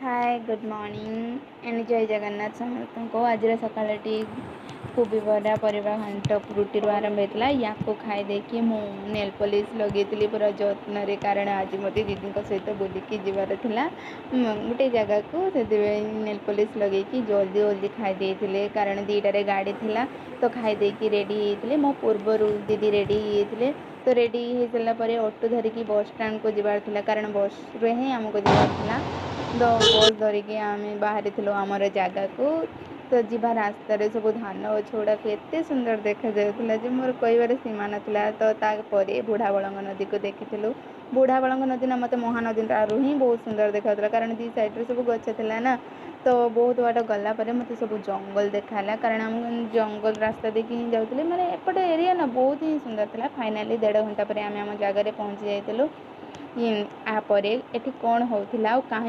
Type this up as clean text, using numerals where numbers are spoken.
hi good morning and जय जगन्नाथ समस्त को आज सकाळटी कोबी बरा परिवा घंट रुटी आरंभ होता या खाई देखी मु नेल पॉलिश लगे पूरा जत्न कारण आज मत दीदी सहित बुलिकी जीवार था गोटे जगह को नेल पॉलिश लगे जल्दी जल्दी खाई कारण 2टारे गाड़ी थिला तो खाई रेडी होते मो पूर्वर दीदी रेडी होते तो रेडी हो सारापर ऑटो धरिकी बस स्टैंड को जीवार था कारण बस रे ही आमको जीवार था तो बस धरिकी आम बाहरी आमर जगह को तो जीवा रास्त सब धान गछ गुड़ाक एत सुंदर देखा जाऊला मोर कहबार सीमा नाला तो तापर बुढ़ा बलंग नदी को देखी बुढ़ा बलंग नदी ना मत महानदी ही बहुत सुंदर देखा कारण दी साइड सब गछ था ना तो बहुत बाट गला मत सब जंगल देखाला कारण आम जंगल रास्ता देखी ही जाऊे मैंने एपटे एरिया ना बहुत ही सुंदर था फाइनाली 1.5 घंटा पर आम जगह पहुँची जाइलु यापर ये कौन होता कहीं